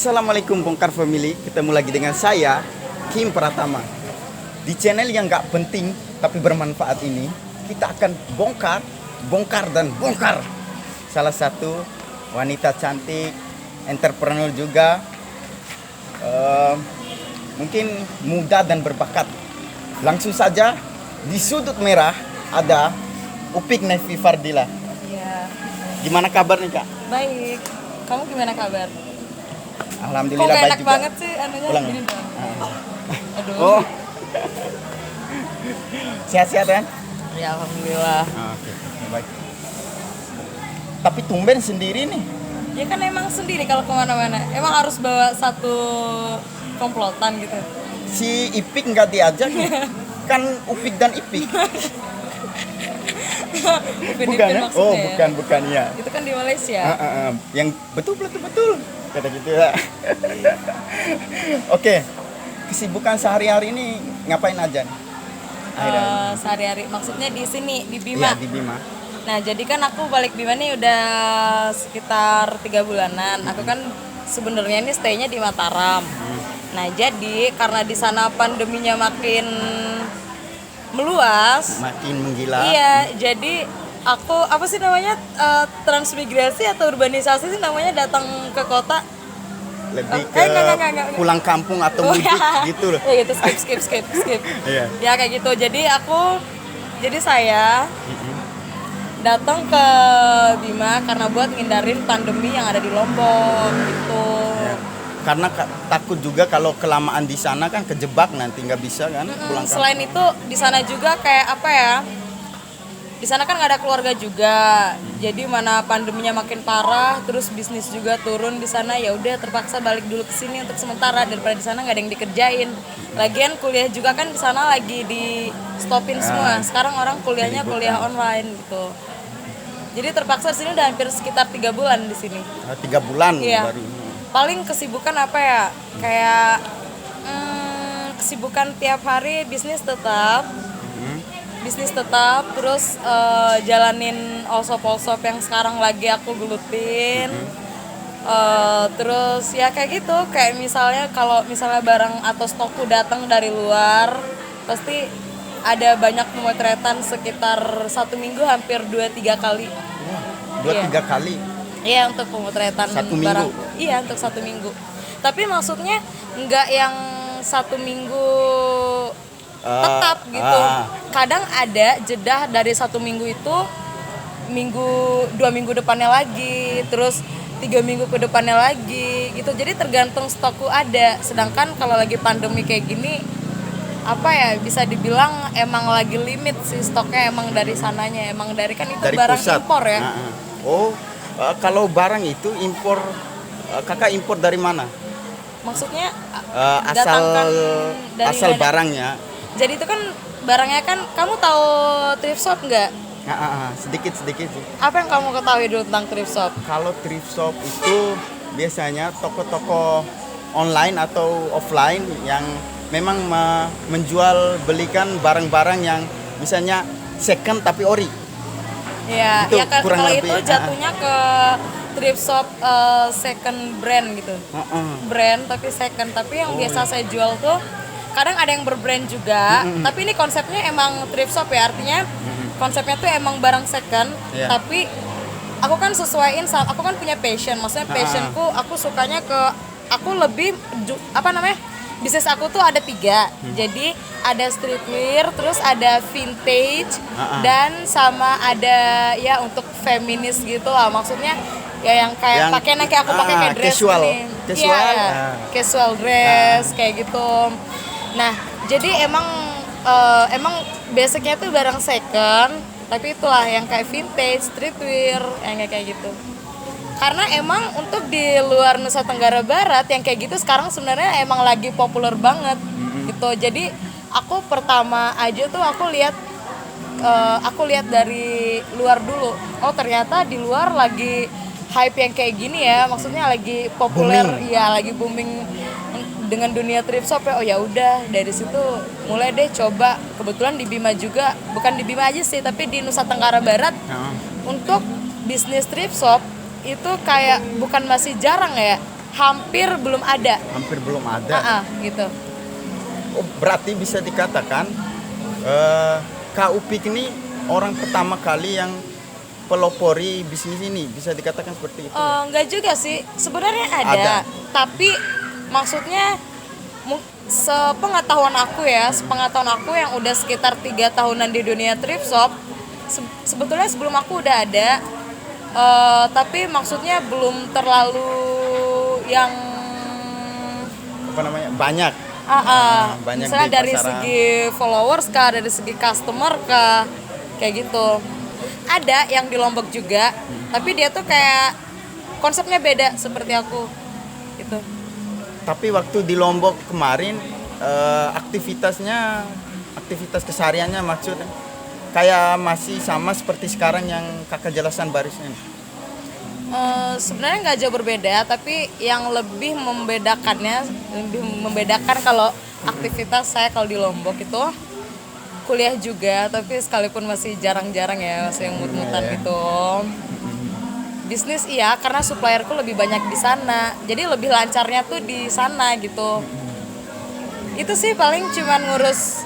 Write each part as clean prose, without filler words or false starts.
Assalamualaikum Bongkar Family, ketemu lagi dengan saya Kim Pratama. Di channel yang gak penting tapi bermanfaat ini, kita akan bongkar dan bongkar salah satu wanita cantik, entrepreneur juga, mungkin muda dan berbakat. Langsung saja, di sudut merah ada Upik Nevi Fardila. Iya. Gimana kabar nih Kak? Baik. Kamu gimana kabar? Alhamdulillah Kok baik enak juga. banget sih anunya Ulang. gini dong. Aduh. Oh. Sehat-sehat kan? Ya alhamdulillah. Oke, baik. Tapi tumben sendiri nih. Ya kan emang sendiri kalau kemana-mana. Emang harus bawa satu komplotan gitu. Si Ipik nggak diajak nih. Kan Upik dan Ipik. Upin Bukan ya? maksudnya Oh, ya. bukan ya. Itu kan di Malaysia. Yang betul. Kata gitu ya. Oke. Kesibukan sehari-hari ini ngapain aja nih? Sehari-hari maksudnya di sini di Bima. Iya, di Bima. Nah, jadi kan aku balik Bima nih udah sekitar 3 bulanan. Aku kan sebenarnya ini stay-nya di Mataram. Nah, jadi karena di sana pandeminya makin meluas, Makin menggila. iya, jadi aku apa sih namanya transmigrasi atau urbanisasi sih namanya datang ke kota. Lebih ke Enggak. pulang kampung atau mudik gitu loh. Ya gitu skip. Iya. Ya kayak gitu. Jadi saya datang ke Bima karena buat ngindarin pandemi yang ada di Lombok gitu. Iya. Karena takut juga kalau kelamaan di sana kan kejebak nanti nggak bisa kan pulang kampung. Selain itu di sana juga kayak apa ya? Di sana kan nggak ada keluarga juga, jadi mana pandeminya makin parah, terus bisnis juga turun di sana, ya udah terpaksa balik dulu ke sini untuk sementara daripada di sana nggak ada yang dikerjain. Lagian kuliah juga kan di sana lagi di stopin semua. Sekarang orang kuliahnya kuliah online gitu. Jadi terpaksa di sini udah hampir sekitar 3 bulan di sini. 3 bulan Iya. baru. Paling kesibukan apa ya? Kayak kesibukan tiap hari bisnis tetap, terus jalanin all-shop yang sekarang lagi aku gelutin. Terus ya kayak gitu, kayak misalnya kalau misalnya barang atau stokku datang dari luar, pasti ada banyak pemotretan sekitar 1 minggu hampir 2-3 kali. 2-3 kali. Iya, untuk pemotretan 1 minggu? barang. Iya, untuk 1 minggu. Tapi maksudnya nggak yang 1 minggu tetap gitu. Kadang ada jeda dari 1 minggu itu 2 minggu depannya lagi, terus 3 minggu ke depannya lagi gitu. Jadi tergantung stokku ada. Sedangkan kalau lagi pandemi kayak gini, apa ya, bisa dibilang emang lagi limit sih stoknya, emang dari sananya, emang dari kan itu Dari barang pusat. impor ya. Oh, kalau barang itu impor, kakak impor dari mana? Maksudnya Asal dari mana? barangnya. Jadi itu kan barangnya kan, kamu tahu thrift shop nggak? Sedikit sih. Apa yang kamu ketahui dulu tentang thrift shop? Kalau thrift shop itu biasanya toko-toko online atau offline yang memang menjual belikan barang-barang yang misalnya second tapi ori. Ya, Itu ya kurang kalau lebih, itu jatuhnya ke thrift shop second brand gitu. Brand tapi second, tapi yang biasa saya jual tuh kadang ada yang berbrand juga, tapi ini konsepnya emang thrift shop ya, artinya konsepnya tuh emang barang second, tapi aku kan sesuaiin, aku kan punya passion, maksudnya passionku, aku sukanya aku lebih bisnis aku tuh ada 3, jadi ada streetwear, terus ada vintage, dan sama ada ya untuk feminis gitu lah, maksudnya ya yang kayak pakaian yang kayak aku pakai kayak dress casual. ini, casual dress kayak gitu. Nah, jadi emang basicnya tuh barang second, tapi itulah yang kayak vintage, streetwear, yang kayak gitu. Karena emang untuk di luar Nusa Tenggara Barat yang kayak gitu sekarang sebenarnya emang lagi populer banget gitu. Jadi aku pertama aja tuh aku lihat dari luar dulu. Oh, ternyata di luar lagi hype yang kayak gini ya. Maksudnya lagi populer, ya lagi booming dengan dunia thrift shop ya. Oh ya udah, dari situ mulai deh coba. Kebetulan di Bima juga, bukan di Bima aja sih, tapi di Nusa Tenggara Barat untuk bisnis thrift shop itu kayak bukan masih jarang ya, hampir belum ada. Hampir belum ada. Gitu. Oh, berarti bisa dikatakan Kak Upik ini orang pertama kali yang pelopori bisnis ini, bisa dikatakan seperti itu? Enggak juga sih, sebenarnya ada. Tapi maksudnya sepengetahuan aku yang udah sekitar 3 tahunan di dunia thrift shop, sebetulnya sebelum aku udah ada, tapi maksudnya belum terlalu yang banyak. Banyak misalnya dari segi followers kah, dari segi customer kah, kayak gitu. Ada yang di Lombok juga, tapi dia tuh kayak konsepnya beda seperti aku gitu. Tapi waktu di Lombok kemarin aktivitas kesehariannya maksudnya kayak masih sama seperti sekarang yang kakak jelasan barisnya. Sebenarnya nggak jauh berbeda, tapi yang lebih membedakan kalau aktivitas saya kalau di Lombok itu kuliah juga, tapi sekalipun masih jarang-jarang ya, masih yang mut-mutan gitu. Bisnis iya, karena supplierku lebih banyak di sana, jadi lebih lancarnya tuh di sana gitu. Itu sih paling cuman ngurus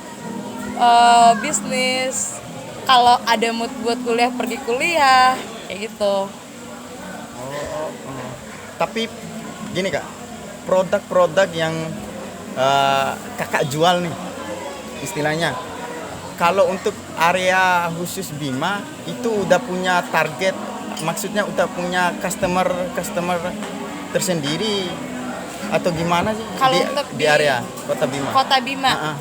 bisnis. Kalau ada mood buat kuliah, pergi kuliah kayak gitu. Tapi gini Kak, produk-produk yang kakak jual nih istilahnya, kalau untuk area khusus Bima itu udah punya target, maksudnya udah punya customer tersendiri atau gimana sih? Kalau di area Kota Bima? Kota Bima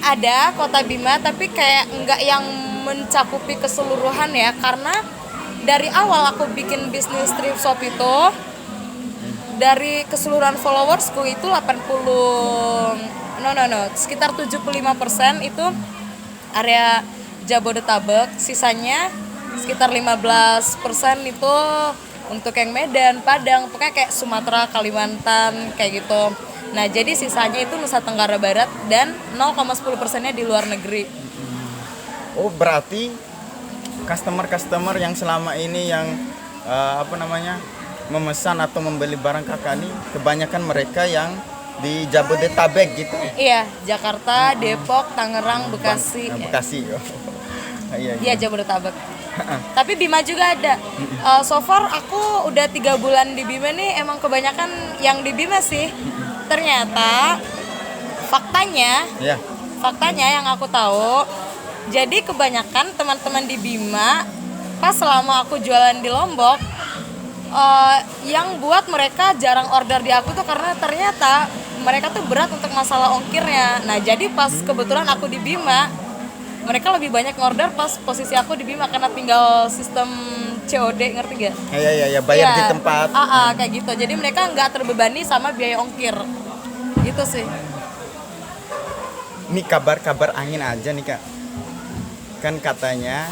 ada Kota Bima, tapi kayak enggak yang mencakupi keseluruhan ya, karena dari awal aku bikin bisnis thrift shop itu, dari keseluruhan followersku itu sekitar 75% itu area Jabodetabek, sisanya sekitar 15% itu untuk yang Medan, Padang, pokoknya kayak Sumatera, Kalimantan kayak gitu. Nah, jadi sisanya itu Nusa Tenggara Barat dan 0,10%-nya di luar negeri. Oh, berarti customer yang selama ini yang memesan atau membeli barang kakak ini kebanyakan mereka yang di Jabodetabek gitu. Iya, Jakarta, Depok, Tangerang, Bekasi. Bekasi. Iya, Jabodetabek. Tapi Bima juga ada. So far aku udah 3 bulan di Bima nih, emang kebanyakan yang di Bima sih. Ternyata faktanya yang aku tahu, jadi kebanyakan teman-teman di Bima pas selama aku jualan di Lombok, yang buat mereka jarang order di aku tuh karena ternyata mereka tuh berat untuk masalah ongkirnya. Nah, jadi pas kebetulan aku di Bima, mereka lebih banyak order pas posisi aku di Bima karena tinggal sistem COD, ngerti gak? Iya, bayar di tempat. Kayak gitu. Jadi mereka nggak terbebani sama biaya ongkir. Gitu sih. Ini kabar angin aja nih Kak. Kan katanya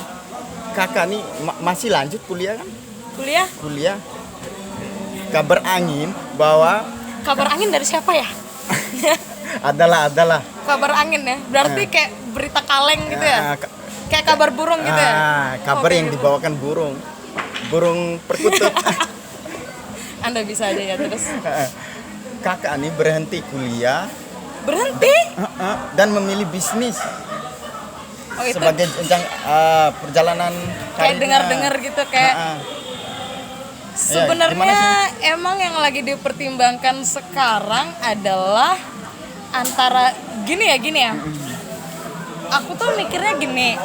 kakak nih masih lanjut kuliah kan? Kuliah. Kabar angin bahwa kabar angin dari siapa ya? adalah Kabar angin ya. Berarti kayak berita kaleng gitu ya. Kayak kabar burung gitu ya. Kabar yang dibawakan burung perkutut. Anda bisa aja ya terus. Kakak nih berhenti kuliah. Berhenti? Dan memilih bisnis. Itu sebagai perjalanan kayak dengar-dengar gitu kayak. Sebenarnya emang yang lagi dipertimbangkan sekarang adalah antara gini ya. Aku tuh mikirnya gini.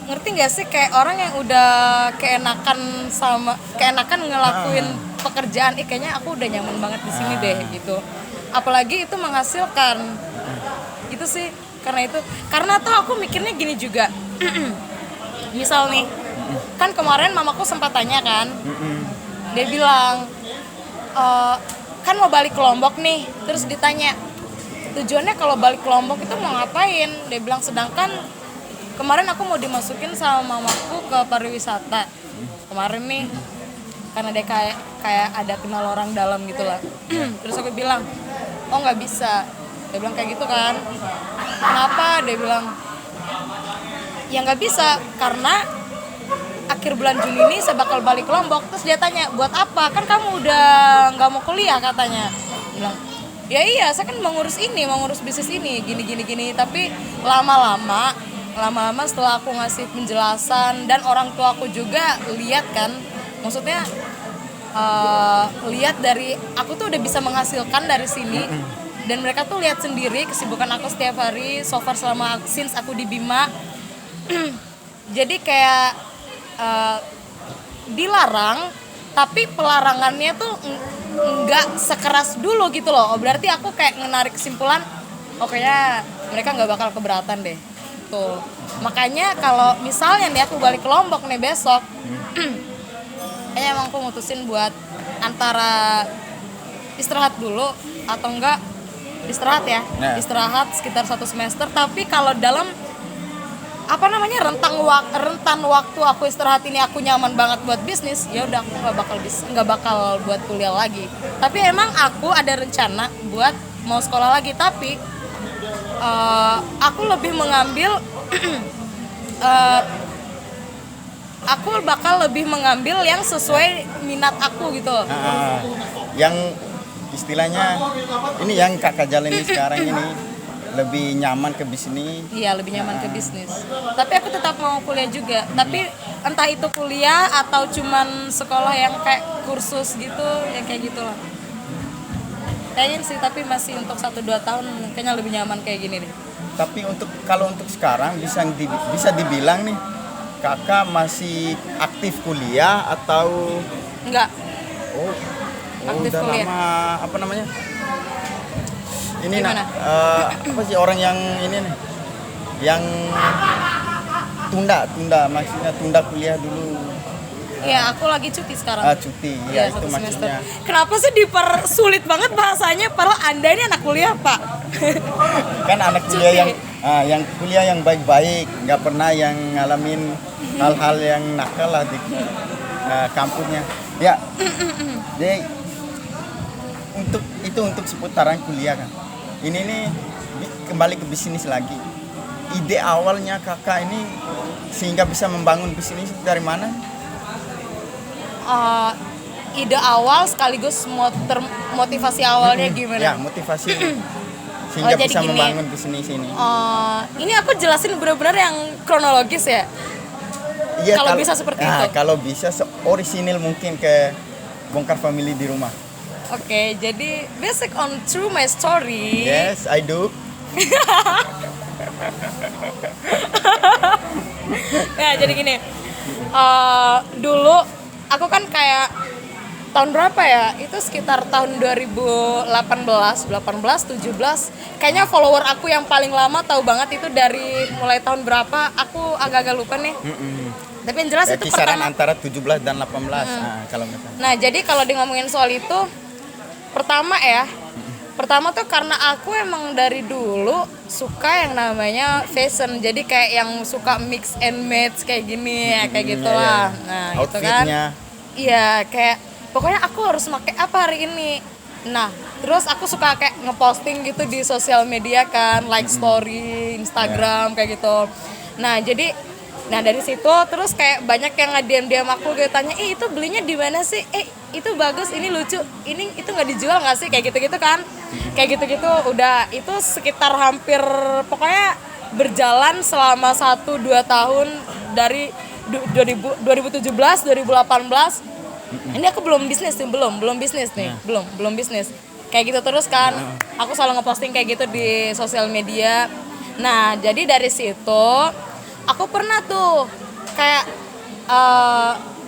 Ngerti nggak sih kayak orang yang udah keenakan ngelakuin pekerjaan, kayaknya aku udah nyaman banget di sini deh gitu. Apalagi itu menghasilkan. Itu sih karena tuh aku mikirnya gini juga. Misal nih, kan kemarin mamaku sempat tanya kan, dia bilang kan mau balik ke Lombok nih, terus ditanya tujuannya kalau balik ke Lombok itu mau ngapain. Dia bilang sedangkan kemarin aku mau dimasukin sama mamaku ke pariwisata kemarin nih, karena dia kayak ada kenal orang dalam gitulah. Terus aku bilang oh nggak bisa. Dia bilang kayak gitu kan, kenapa? Dia bilang ya nggak bisa karena akhir bulan Juni ini saya bakal balik ke Lombok. Terus dia tanya, buat apa? Kan kamu udah nggak mau kuliah katanya. Bilang, ya iya, saya kan mau ngurus bisnis ini, gini. Tapi lama-lama setelah aku ngasih penjelasan dan orang tua aku juga lihat kan, maksudnya lihat dari aku tuh udah bisa menghasilkan dari sini. Dan mereka tuh lihat sendiri kesibukan aku setiap hari so far selama since aku di Bima. Jadi kayak dilarang, tapi pelarangannya tuh nggak sekeras dulu gitu loh. Berarti aku kayak menarik kesimpulan, kayaknya mereka nggak bakal keberatan deh. Tuh. Makanya kalau misalnya nih aku balik ke Lombok nih besok, kayaknya emang aku mutusin buat antara istirahat dulu atau enggak istirahat ya. Istirahat sekitar 1 semester, tapi kalau dalam rentan waktu aku istirahat ini aku nyaman banget buat bisnis, ya udah aku nggak bakal buat kuliah lagi. Tapi emang aku ada rencana buat mau sekolah lagi, tapi aku lebih mengambil aku bakal lebih mengambil yang sesuai minat aku gitu. Yang istilahnya ini yang kakak jalani sekarang ini lebih nyaman ke bisnis. Iya, lebih nyaman ke bisnis. Tapi aku tetap mau kuliah juga. Tapi entah itu kuliah atau cuman sekolah yang kayak kursus gitu, yang kayak gitulah. Kayaknya sih, tapi masih untuk 1-2 tahun kayaknya lebih nyaman kayak gini nih. Tapi kalau untuk sekarang bisa dibilang nih, kakak masih aktif kuliah atau enggak? Aktif udah kuliah. Lama apa namanya? Ini apa sih orang yang ini nih? Yang tunda maksudnya tunda kuliah dulu. Iya, aku lagi cuti sekarang. Cuti, ya itu maksudnya. Kenapa sih dipersulit banget bahasanya? Padahal Anda ini anak kuliah, Pak. Kan anak kuliah yang kuliah yang baik-baik, nggak pernah yang ngalamin hal-hal yang nakal lah di kampusnya. Ya, jadi untuk seputaran kuliah kan. Ini nih kembali ke bisnis lagi. Ide awalnya kakak ini sehingga bisa membangun bisnis dari mana? Ide awal sekaligus motivasi awalnya gimana? Ya, motivasi sehingga bisa membangun bisnis ini. Ini aku jelasin benar-benar yang kronologis ya. Iya, kalau bisa seperti itu. Kalau bisa orisinil mungkin ke bongkar family di rumah. Oke, jadi basic on true my story. Yes, I do. Ya, jadi gini. Dulu aku kan kayak tahun berapa ya? Itu sekitar tahun 2018, 17. Kayaknya follower aku yang paling lama tahu banget itu dari mulai tahun berapa? Aku agak-agak lupa nih. Tapi yang jelas itu kisaran pertama antara 17 dan 18 kalau nggak salah. Nah, jadi kalau di ngomongin soal itu Pertama tuh karena aku emang dari dulu suka yang namanya fashion. Jadi kayak yang suka mix and match kayak gini ya, kayak gitulah. Nah, gitu kan. Iya, kayak pokoknya aku harus pakai apa hari ini. Nah, terus aku suka kayak ngeposting gitu di sosial media kan, like story, Instagram kayak gitu. Nah, dari situ terus kayak banyak yang nge-DM aku gitu, tanya, itu belinya di mana sih? Itu bagus, ini lucu, itu nggak dijual nggak sih? Kayak gitu-gitu kan. Kayak gitu-gitu udah itu sekitar hampir pokoknya berjalan selama 1-2 tahun dari 2017, 2018. Ini aku belum bisnis nih, belum bisnis. Kayak gitu terus kan. Aku selalu ngeposting kayak gitu di sosial media. Nah, jadi dari situ aku pernah tuh kayak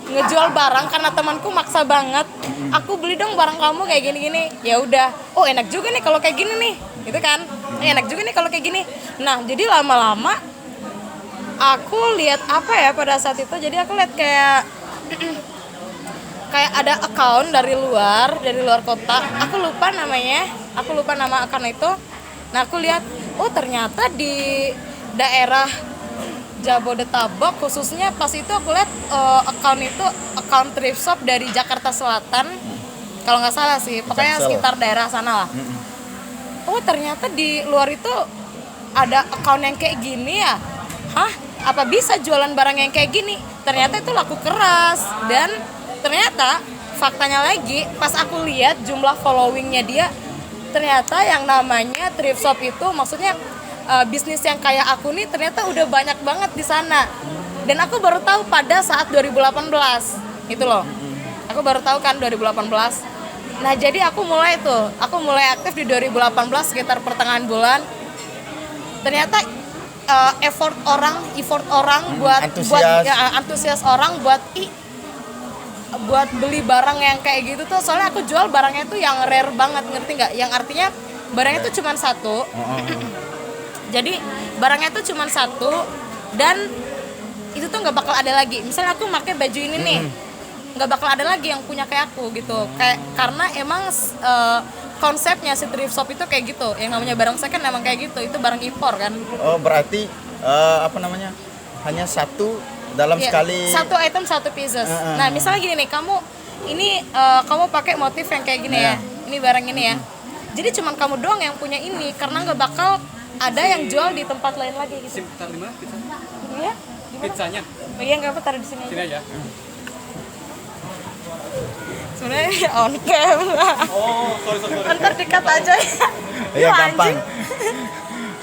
ngejual barang karena temanku maksa banget. Aku beli dong barang kamu kayak gini-gini. Ya udah. Oh, enak juga nih kalau kayak gini nih. Gitu kan? Enak juga nih kalau kayak gini. Nah, jadi lama-lama aku lihat apa ya pada saat itu. Jadi aku lihat kayak ada account dari luar kota. Aku lupa nama account itu. Nah, aku lihat, oh ternyata di daerah Jabodetabek khususnya pas itu aku lihat account thrift shop dari Jakarta Selatan, kalau nggak salah sih, pokoknya sekitar daerah sana lah. Oh ternyata di luar itu ada account yang kayak gini ya? Hah? Apa bisa jualan barang yang kayak gini? ternyata itu laku keras. Dan ternyata faktanya lagi pas aku lihat jumlah followingnya dia, ternyata yang namanya thrift shop itu maksudnya bisnis yang kayak aku nih ternyata udah banyak banget di sana. Dan aku baru tahu pada saat 2018 itu loh. Aku baru tahu kan 2018. Nah jadi aku mulai aktif di 2018 sekitar pertengahan bulan. Ternyata effort orang buat antusias orang buat beli barang yang kayak gitu tuh, soalnya aku jual barangnya tuh yang rare banget, ngerti nggak? Yang artinya barangnya tuh cuma satu. Jadi barangnya tuh cuma satu dan itu tuh nggak bakal ada lagi. Misalnya aku pakai baju ini nih, nggak bakal ada lagi yang punya kayak aku gitu. Kayak karena emang konsepnya si thrift shop itu kayak gitu. Yang namanya barang second emang kayak gitu. Itu barang impor kan. Oh berarti hanya satu dalam sekali. Satu item satu pieces. Nah misalnya gini nih, kamu pakai motif yang kayak gini ya. Ini barang ini ya. Jadi cuman kamu doang yang punya ini karena nggak bakal ada yang jual di tempat lain lagi gitu. Taruh di mana pizza? Iya? Pizzanya? Iya nggak apa, taruh di sini Sini aja. aja. Sebenarnya on cam. Oh, sorry. Ntar dikat aja ya. Iya Wah, gampang. anjing.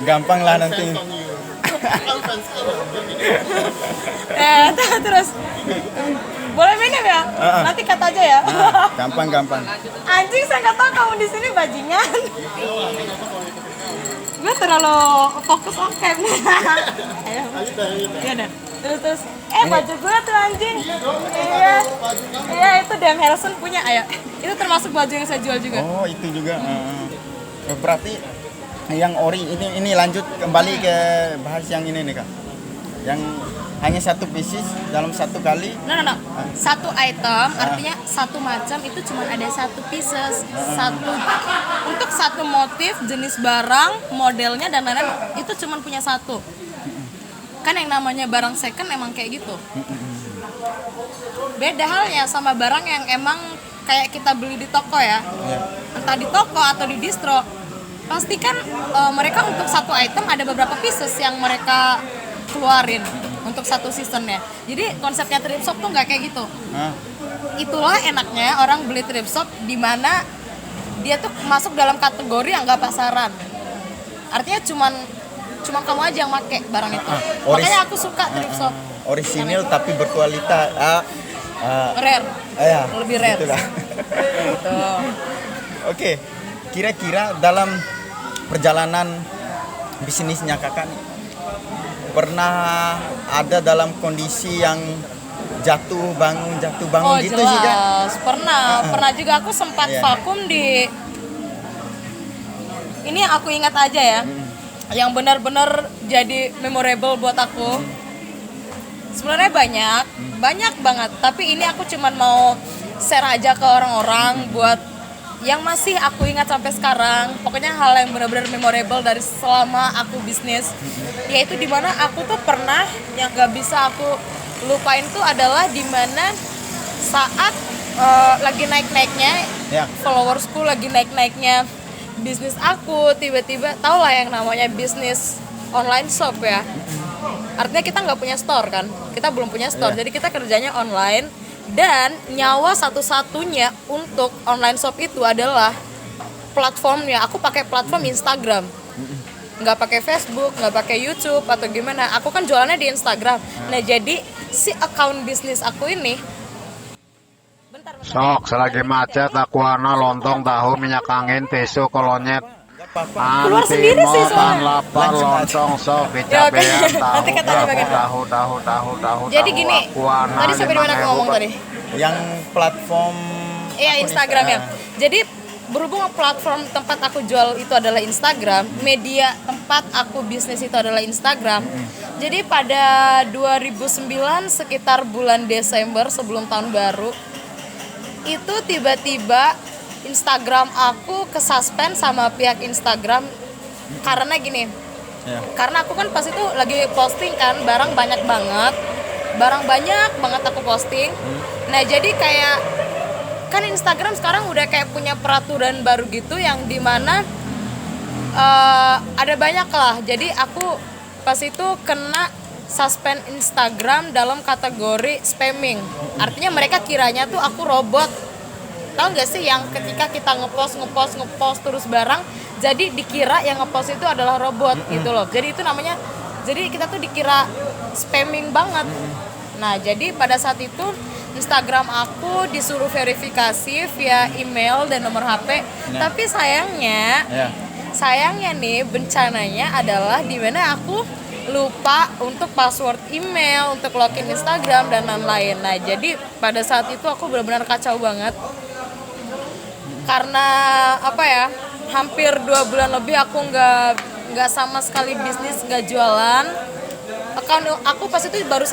Gampang lah nanti. Terus boleh minum ya? Nanti kat aja ya. Gampang. Anjing, saya nggak tahu kamu di sini bajingan. Gue terlalu fokus on cam. Ayo. Iya dah. Terus baju gue tuh anjing. Iya itu Dam Harrison punya. Ayo. Itu termasuk baju yang saya jual juga. Oh itu juga. Berarti yang ori ini lanjut kembali ke bahas yang ini nih Kak. Yang hanya satu pieces dalam satu kali. No. Satu item artinya satu macam itu cuma ada satu pieces. Untuk satu motif, jenis barang, modelnya dan lain-lain itu cuma punya satu. Kan yang namanya barang second emang kayak gitu. Beda halnya sama barang yang emang kayak kita beli di toko ya. Entah di toko atau di distro. Pastikan mereka untuk satu item ada beberapa pieces yang mereka keluarin untuk satu seasonnya. Jadi konsepnya thrift shop tuh nggak kayak gitu. Itulah enaknya orang beli thrift shop di mana dia tuh masuk dalam kategori yang nggak pasaran. Artinya cuman kamu aja yang make barang itu. Makanya aku suka thrift shop. Orisinil tapi berkualitas. Rare. Lebih rare. Gitu. Oke. Kira-kira dalam perjalanan bisnisnya Kakak pernah ada dalam kondisi yang jatuh bangun gitu sih Kak? Jelas. Pernah juga aku sempat vakum di. Ini yang aku ingat aja ya. Yang benar-benar jadi memorable buat aku. Sebenarnya banyak banget. Tapi ini aku cuman mau share aja ke orang-orang buat yang masih aku ingat sampai sekarang. Pokoknya hal yang benar-benar memorable dari selama aku bisnis. Yaitu dimana aku tuh pernah yang gak bisa aku lupain tuh adalah dimana saat lagi naik-naiknya followersku lagi naik-naiknya bisnis aku, tiba-tiba tau lah yang namanya bisnis online shop ya. Artinya kita nggak punya store kan, kita belum punya store, jadi kita kerjanya online. Dan nyawa satu-satunya untuk online shop itu adalah platformnya. Aku pakai platform Instagram, nggak pakai Facebook, nggak pakai YouTube atau gimana. Aku kan jualannya di Instagram. Nah jadi si account bisnis aku ini Sok, selagi macet aku ana lontong tahu minyak angin tisu kolonyet keluar sendiri sih soalnya. lapar lontong sok Ya, oke. kecapean Nanti katanya bagian. tahu Jadi gini, tadi sampai di mana aku ngomong tadi? Yang platform Iya, Instagram ya. Jadi berhubung platform tempat aku jual itu adalah Instagram, media tempat aku bisnis itu adalah Instagram. Jadi pada 2009 sekitar bulan Desember sebelum tahun baru itu tiba-tiba Instagram aku kesuspend sama pihak Instagram karena gini. Karena aku kan pas itu lagi posting kan barang banyak banget aku posting. Nah jadi kayak kan Instagram sekarang udah kayak punya peraturan baru gitu yang dimana ada banyak lah. Jadi aku pas itu kena suspend Instagram dalam kategori spamming. Artinya mereka kiranya tuh aku robot. Tahu nggak sih yang ketika kita ngepost terus barang, jadi dikira yang ngepost itu adalah robot gitu loh. Jadi itu namanya, jadi kita tuh dikira spamming banget. Nah, jadi pada saat itu Instagram aku disuruh verifikasi via email dan nomor HP. Nah. Tapi sayangnya nih bencananya adalah di mana aku lupa untuk password email, untuk login Instagram dan lain-lain. Nah, jadi pada saat itu aku benar-benar kacau banget. Karena apa ya? Hampir 2 bulan lebih aku nggak sama sekali bisnis, nggak jualan. Aku pas itu baru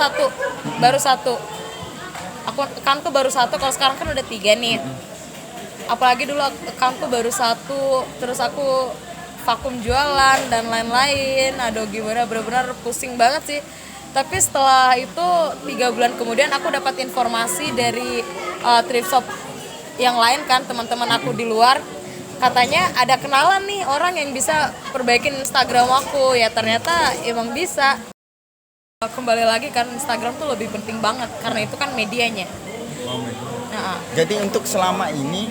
satu. Accountku baru satu, kalau sekarang kan udah 3 nih. Apalagi dulu accountku baru satu, terus aku vakum jualan dan lain-lain. Aduh gimana, benar-benar pusing banget sih. Tapi setelah itu 3 bulan kemudian aku dapat informasi dari thrift shop yang lain kan, teman-teman aku di luar. Katanya ada kenalan nih orang yang bisa perbaikin Instagram aku. Ya ternyata emang bisa. Kembali lagi kan, Instagram tuh lebih penting banget karena itu kan medianya. Nah, Jadi untuk selama ini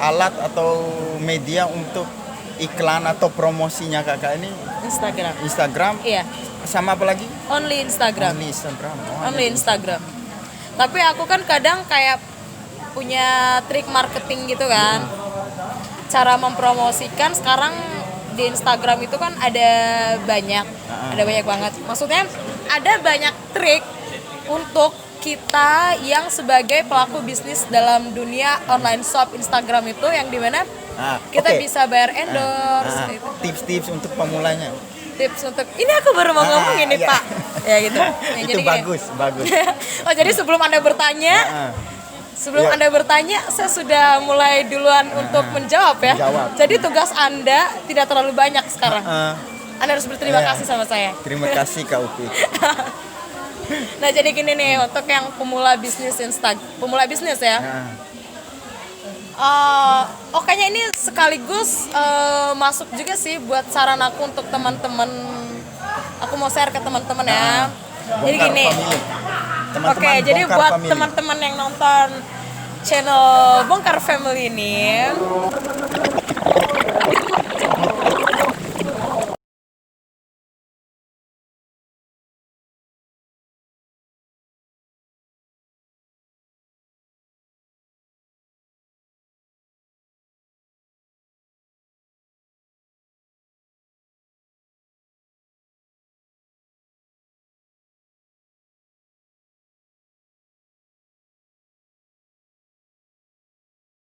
alat atau media untuk iklan atau promosinya kakak ini Instagram. Iya, Sama apa lagi? only Instagram. Only Instagram. Tapi aku kan kadang kayak punya trik marketing gitu kan. Cara mempromosikan sekarang di Instagram itu kan ada banyak banget. Maksudnya ada banyak trik untuk kita yang sebagai pelaku bisnis dalam dunia online shop Instagram itu, yang dimana kita bisa bayar endorse. Gitu. Tips-tips untuk pemulanya. Tips untuk ini aku baru mau ngomong ini iya. Pak. Ya gitu. Ya, Itu jadi gini. bagus. Oh jadi sebelum Anda bertanya, Iya. Anda bertanya, saya sudah mulai duluan untuk menjawab ya. Menjawab. Jadi tugas Anda tidak terlalu banyak sekarang. Anda harus berterima Iya. kasih sama saya. Terima kasih Kak Upi. Nah jadi gini nih, untuk yang pemula bisnis ya. Kayaknya ini sekaligus masuk juga sih buat saran aku untuk teman-teman. Aku mau share ke teman-teman ya. Jadi Bongkar gini. family. Teman-teman Oke, jadi Bongkar buat Family. teman-teman yang nonton channel Bongkar Family ini,